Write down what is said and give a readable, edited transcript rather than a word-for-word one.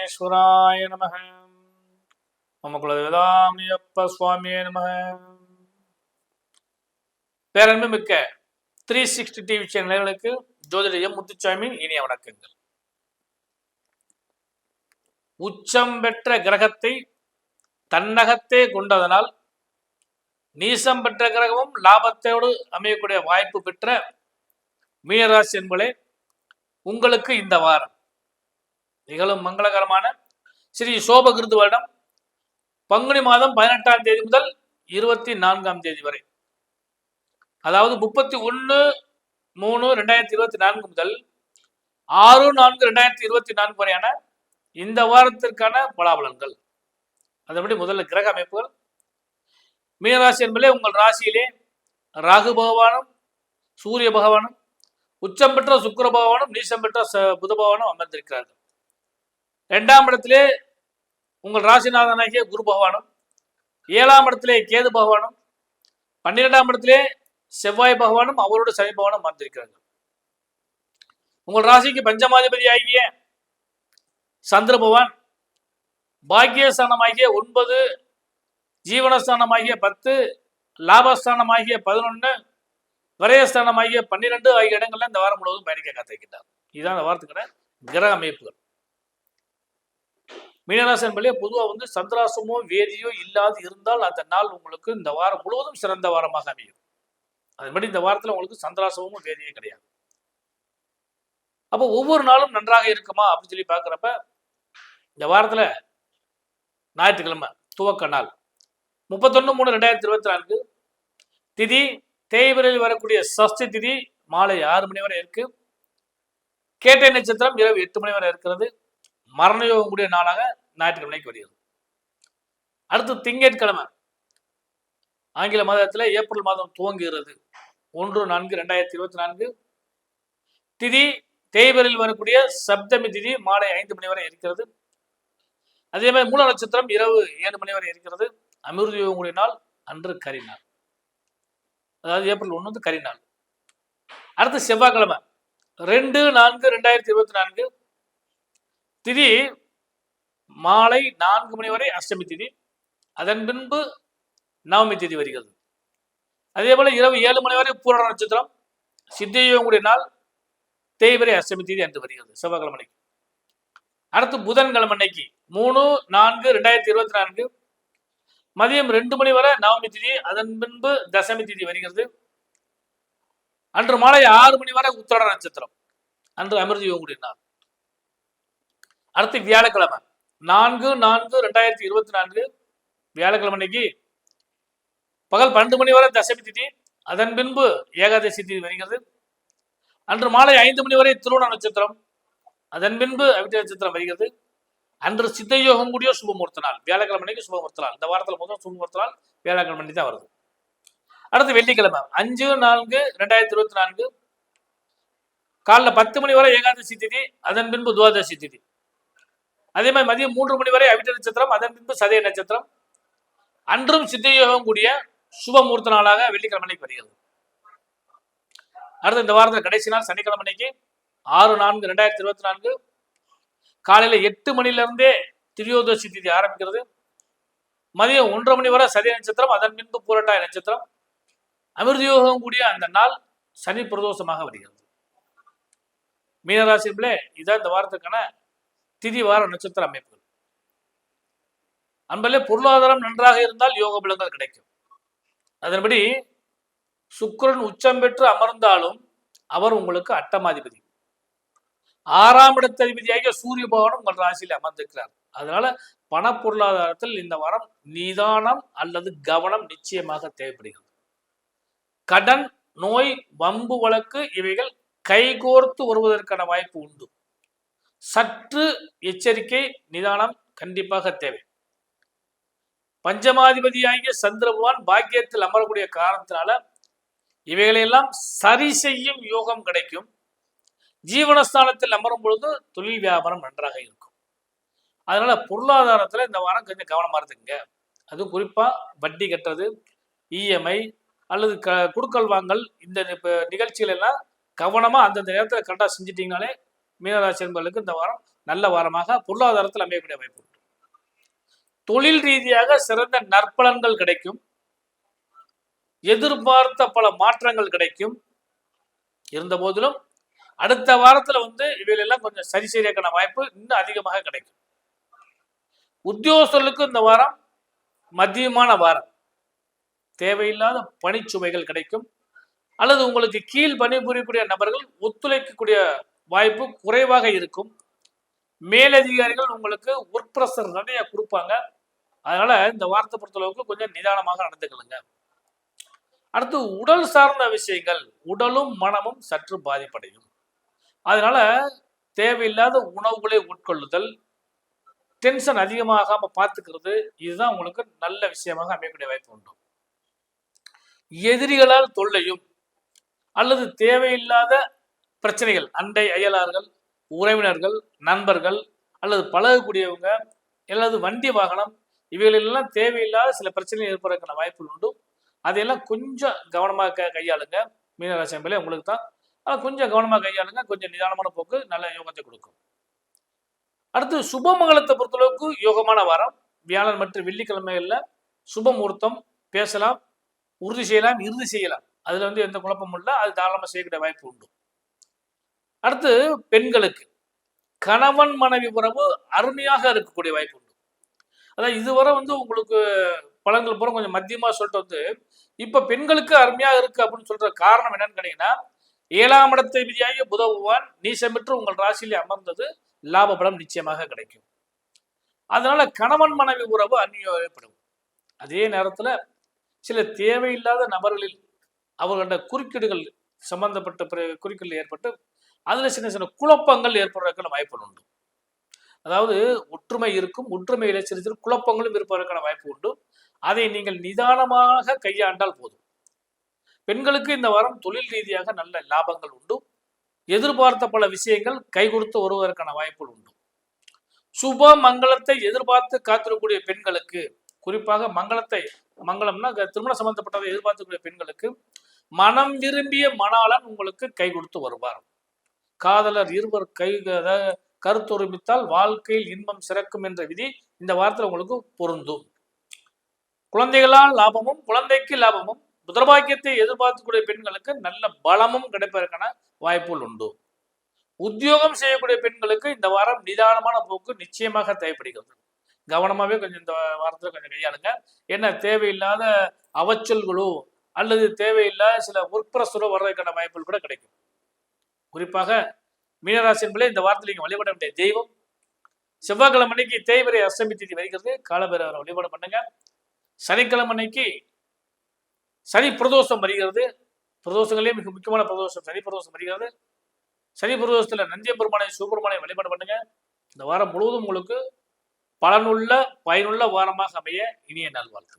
விக்னேஸ்வராய நமக. மம குலதேவதாமியப்ப சுவாமியே நமக. பேரன்பு மிக்க 360 டிவி சேனல்களுக்கு ஜோதிடம் முத்துச்சாமி இனிய வணக்கங்கள். உச்சம் பெற்ற கிரகத்தை தன்னகத்தே கொண்டதனால் நீசம் பெற்ற கிரகமும் லாபத்தோடு அமையக்கூடிய வாய்ப்பு பெற்ற மீனராசி என்பதே உங்களுக்கு இந்த வாரம் நிகழும் மங்களகரமான ஸ்ரீ சோபகிருது வருடம் பங்குனி மாதம் 18ஆம் தேதி முதல் 24ஆம் தேதி வரை, அதாவது 31/3/2024 முதல் 6/4/2024 வரையான இந்த வாரத்திற்கான பலாபலன்கள். அதன்படி முதல்ல கிரக அமைப்புகள். மீனராசி என்பதே உங்கள் ராசியிலே ராகு பகவானும் சூரிய பகவானும் உச்சம் பெற்ற சுக்கிர பகவானும் நீசம் பெற்ற புத பகவானும் அமர்ந்திருக்கிறார்கள். 2ஆம் இடத்திலே உங்கள் ராசிநாதனாகிய குரு பகவானும், 7ஆம் இடத்திலே கேது பகவானும், 12ஆம் இடத்திலே செவ்வாய் பகவானும் அவரோட சனி பகவானும் அமர்ந்திருக்கிறார்கள். உங்கள் ராசிக்கு பஞ்சமாதிபதி ஆகிய சந்திர பகவான் பாக்கியஸ்தானமாகிய 9, ஜீவனஸ்தானமாகிய 10, லாபஸ்தானமாகிய 11, விரயஸ்தானமாகிய 12 ஆகிய இடங்கள்ல இந்த வாரம் முழுவதும் பயணிக்க காத்திருக்கின்றார். இதுதான் இந்த வாரத்துக்கான கிரக அமைப்புகள். மீனராசி என்பதே பொதுவாக சந்திராசமோ வேதியோ இல்லாது இருந்தால் அந்த நாள் உங்களுக்கு இந்த வாரம் முழுவதும் சிறந்த வாரமாக அமையும். அதுபடி இந்த வாரத்தில் உங்களுக்கு சந்திராசமும் வேதியோ கிடையாது. அப்போ ஒவ்வொரு நாளும் நன்றாக இருக்குமா அப்படின்னு சொல்லி பார்க்குறப்ப இந்த வாரத்தில் ஞாயிற்றுக்கிழமை துவக்க நாள் 31/3/2024 திதி தேய்பிரையில் வரக்கூடிய சஷ்டி திதி மாலை 6 மணி வரை இருக்கு. கேட்டை நட்சத்திரம் இரவு 8 மணி வரை இருக்கிறது. மரண யோகம் கூடிய நாளாக ஞாயிற்றுக்கிழமைக்கு வருகிறது. அடுத்து திங்கட்கிழமை ஆங்கில மாதத்தில் ஏப்ரல் மாதம் துவங்குகிறது. 1/4/2024 திதி தேய்பிரையில் வரக்கூடிய சப்தமி திதி மாலை 5 மணி வரை இருக்கிறது. அதே மாதிரி மூல நட்சத்திரம் இரவு 7 மணி வரை இருக்கிறது. அமிர்த யோகம் கூடிய நாள் அன்று கரிநாள், அதாவது ஏப்ரல் 1 கரிநாள். அடுத்து செவ்வாய்க்கிழமை 2/4/2024 திதி மாலை 4 மணி வரை அஷ்டமி திதி, அதன் பின்பு நவமி திதி வருகிறது. அதே போல இரவு 7 மணி வரை பூரண நட்சத்திரம், சித்தியோகம் கூடிய நாள் தேய்பிரை அஷ்டமி திதி அன்று வருகிறது செவ்வாய்க்கிழமைக்கு. அடுத்து புதன்கிழமை அன்னைக்கு 3/4/2024 மதியம் 2 மணி வரை நவமி திதி, அதன் பின்பு தசமி திதி வருகிறது. அன்று மாலை 6 மணி வரை உத்திராட நட்சத்திரம், அன்று அமிர்த யோகம் கூடிய நாள். அடுத்து வியாழக்கிழமை 4/4/2024 வியாழக்கிழமை அன்னைக்கு பகல் 12 மணி வரை தசமி திதி, அதன் பின்பு ஏகாதசி திதி வருகிறது. அன்று மாலை 5 மணி வரை திருவோண நட்சத்திரம், அதன் பின்பு அவிட்ட நட்சத்திரம் வருகிறது. அன்று சித்த யோகம் கூடிய சுபமுகூர்த்த நாள், வியாழக்கிழமை அன்னைக்கு சுபமுகூர்த்த நாள். இந்த வாரத்தில் முதல் சுபமுகூர்த்த நாள் வியாழக்கிழமை அன்னைக்கு தான் வருது. அடுத்து வெள்ளிக்கிழமை 5/4/2024 காலைல 10 மணி வரை ஏகாதசி திதி, அதன் பின்பு துவாதசி திதி. அதே மாதிரி மதியம் 3 மணி வரை அவிட்ட நட்சத்திரம், அதன் பின்பு சதய நட்சத்திரம். அன்றும் சித்த யோகம் கூடிய சுபமுகூர்த்த நாளாக வெள்ளிக்கிழமை வருகிறது. அடுத்து இந்த வாரத்தில் கடைசி நாள் சனிக்கிழமை அன்னைக்கு 6/4/2024 காலையில 8 மணிலிருந்தே திரியோதசி திதி ஆரம்பிக்கிறது. மதியம் 1:30 மணி வரை சதய நட்சத்திரம், அதன் பின்பு பூரட்டாய நட்சத்திரம். அமிர்த யோகம் கூடிய அந்த நாள் சனி பிரதோஷமாக வருகிறது. மீனராசிகளே, இதான் இந்த வாரத்துக்கான திதி வார நட்சத்திர அமைப்புகள். அன்பலே பொருளாதாரம் நன்றாக இருந்தால் யோக பலங்கள் கிடைக்கும். அதன்படி சுக்கிரன் உச்சம் பெற்று அமர்ந்தாலும் அவர் உங்களுக்கு அட்டமாதிபதி. 6ஆம் இடத்ததிபதியாகிய சூரிய பகவானும் உங்கள் ராசியில் அமர்ந்திருக்கிறார். அதனால பண பொருளாதாரத்தில் இந்த வாரம் நிதானம் அல்லது கவனம் நிச்சயமாக தேவைப்படுகிறது. கடன், நோய், வம்பு வழக்கு இவைகள் கைகோர்த்து வருவதற்கான வாய்ப்பு உண்டு. சற்று எச்சரிக்கை, நிதானம் கண்டிப்பாக தேவை. பஞ்சமாதிபதியாகிய சந்திர பகவான் பாக்கியத்தில் அமரக்கூடிய காரணத்தினால இவைகளையெல்லாம் சரி செய்யும் யோகம் கிடைக்கும். ஜீவனஸ்தானத்தில் அமரும் பொழுது தொழில் வியாபாரம் நன்றாக இருக்கும். அதனால பொருளாதாரத்துல இந்த வாரம் கொஞ்சம் கவனமா இருந்துங்க. அதுவும் குறிப்பா வட்டி கட்டுறது, இஎம்ஐ அல்லது குடுக்கல் வாங்கல், இந்த நிகழ்ச்சிகள் எல்லாம் கவனமா அந்தந்த நேரத்தில் கரெக்டாக செஞ்சிட்டீங்கனாலே மீனராசி என்பவர்களுக்கு இந்த வாரம் நல்ல வாரமாக பொருளாதாரத்தில் அமையக்கூடிய வாய்ப்பு உண்டு. தொழில் ரீதியாக சிறந்த நற்பலன்கள் கிடைக்கும். எதிர்பார்த்த பல மாற்றங்கள் கிடைக்கும். இருந்த போதிலும் அடுத்த வாரத்துல இவையெல்லாம் கொஞ்சம் சரி செய்யறதுக்கான வாய்ப்பு இன்னும் அதிகமாக கிடைக்கும். உத்தியோகஸ்தர்களுக்கு இந்த வாரம் மத்தியமான வாரம். தேவையில்லாத பணிச்சுமைகள் கிடைக்கும். அல்லது உங்களுக்கு கீழ் பணிபுரியக்கூடிய நபர்கள் ஒத்துழைக்கக்கூடிய வாய்ப்பு குறைவாக இருக்கும். மேலதிகாரிகள் உங்களுக்கு ஒர்க் ப்ரெஷர் நிறைய கொடுப்பாங்க. அதனால இந்த வாரத்தை பொறுத்தளவுக்கு கொஞ்சம் நிதானமாக நடந்துக்கலுங்க. அடுத்து உடல் சார்ந்த விஷயங்கள், உடலும் மனமும் சற்று பாதிப்படையும். அதனால தேவையில்லாத உணவுகளை உட்கொள்ளுதல், டென்ஷன் அதிகமாகாம பார்த்துக்கிறது, இதுதான் உங்களுக்கு நல்ல விஷயமாக அமையக்கூடிய வாய்ப்பு உண்டு. எதிரிகளால் தொல்லையும் அல்லது தேவையில்லாத பிரச்சனைகள், அண்டை அயலார்கள், உறவினர்கள், நண்பர்கள் அல்லது பழகக்கூடியவங்க அல்லது வண்டி வாகனம், இவைகளெல்லாம் தேவையில்லாத சில பிரச்சனைகள் ஏற்படுறதுக்கான வாய்ப்புகள் உண்டு. அதையெல்லாம் கொஞ்சம் கவனமாக கையாளுங்க. மீனராசி என்பதிலே உங்களுக்கு தான். ஆனால் கொஞ்சம் கவனமாக கையாளுங்க. கொஞ்சம் நிதானமான போக்கு நல்ல யோகத்தை கொடுக்கும். அடுத்து சுபமங்கலத்தை பொறுத்தளவுக்கு யோகமான வாரம். வியாழன் மற்றும் வெள்ளிக்கிழமைகளில் சுப முகூர்த்தம் பேசலாம், உறுதி செய்யலாம், இறுதி செய்யலாம். அதில் எந்த குழப்பமும் இல்லை. அது தாராளமாக செய்யக்கூடிய வாய்ப்பு உண்டு. அடுத்து பெண்களுக்கு கணவன் மனைவி உறவு அருமையாக இருக்கக்கூடிய வாய்ப்பு உண்டு. அதாவது இதுவரை உங்களுக்கு பலன்கள் பூரா கொஞ்சம் மத்தியமாக சொல்லிட்டு இப்போ பெண்களுக்கு அருமையாக இருக்கு அப்படின்னு சொல்ற காரணம் என்னன்னு கேட்டீங்கன்னா, 7ஆம் இடத்தை விதியாகிய புத பகவான் நீசமிட்டு உங்கள் ராசியிலே அமர்ந்தது லாப பலம் நிச்சயமாக கிடைக்கும். அதனால கணவன் மனைவி உறவு அந்நியோகப்படும். அதே நேரத்தில் சில தேவையில்லாத நபர்களில் அவர்களோட குறுக்கீடுகள் சம்பந்தப்பட்ட குறுக்கீடுகள் ஏற்பட்டு அதில் சின்ன சின்ன குழப்பங்கள் ஏற்படுவதற்கான வாய்ப்புகள் உண்டு. அதாவது ஒற்றுமை இருக்கும், ஒற்றுமையில சிறு சிறு குழப்பங்களும் இருப்பதற்கான வாய்ப்பு உண்டு. அதை நீங்கள் நிதானமாக கையாண்டால் போதும். பெண்களுக்கு இந்த வாரம் தொழில் ரீதியாக நல்ல லாபங்கள் உண்டு. எதிர்பார்த்த பல விஷயங்கள் கை கொடுத்து வருவதற்கான வாய்ப்புகள் உண்டு. சுப மங்களத்தை எதிர்பார்த்து காத்திருக்கக்கூடிய பெண்களுக்கு, குறிப்பாக மங்களம்னா திருமண சம்பந்தப்பட்டதை எதிர்பார்க்கக்கூடிய பெண்களுக்கு மனம் விரும்பிய மணாளன் உங்களுக்கு கை கொடுத்து வருவார். காதலர் இருவர் கருத்தொருமித்தால் வாழ்க்கையில் இன்பம் சிறக்கும் என்ற விதி இந்த வாரத்தில் உங்களுக்கு பொருந்தும். குழந்தைகளால் லாபமும், குழந்தைக்கு லாபமும், புத்திரபாக்கியத்தை எதிர்பார்க்கக்கூடிய பெண்களுக்கு நல்ல பலமும் கிடைப்பதற்கான வாய்ப்புகள் உண்டு. உத்தியோகம் செய்யக்கூடிய பெண்களுக்கு இந்த வாரம் நிதானமான போக்கு நிச்சயமாக தேவைப்படுகிறது. கவனமாகவே கொஞ்சம் இந்த வாரத்தில் கொஞ்சம் கையாளுங்க. என்ன தேவையில்லாத அவச்சல்களோ அல்லது தேவையில்லாத சில ஒர்க் ப்ரெஷரோ வர்றதுக்கான வாய்ப்புகள் கூட கிடைக்கும். குறிப்பாக மீனராசி என்பதிலே இந்த வாரத்தில் நீங்கள் வழிபட வேண்டிய தெய்வம் செவ்வாய்க்கிழமை அன்னைக்கு தேய்பிறை அஷ்டமி திதி வருகிறது. காலபைரவரை வழிபாடு பண்ணுங்க. சனிக்கிழமை அன்னைக்கு சனி பிரதோஷம் வருகிறது. பிரதோஷங்களே மிக முக்கியமான பிரதோஷம் சனி பிரதோஷம் வருகிறது. சனி பிரதோஷத்தில் நந்திய பெருமானை சிவபெருமானை வழிபாடு பண்ணுங்க. இந்த வாரம் முழுவதும் உங்களுக்கு பயனுள்ள வாரமாக அமைய இனிய நல்வாழ்த்து.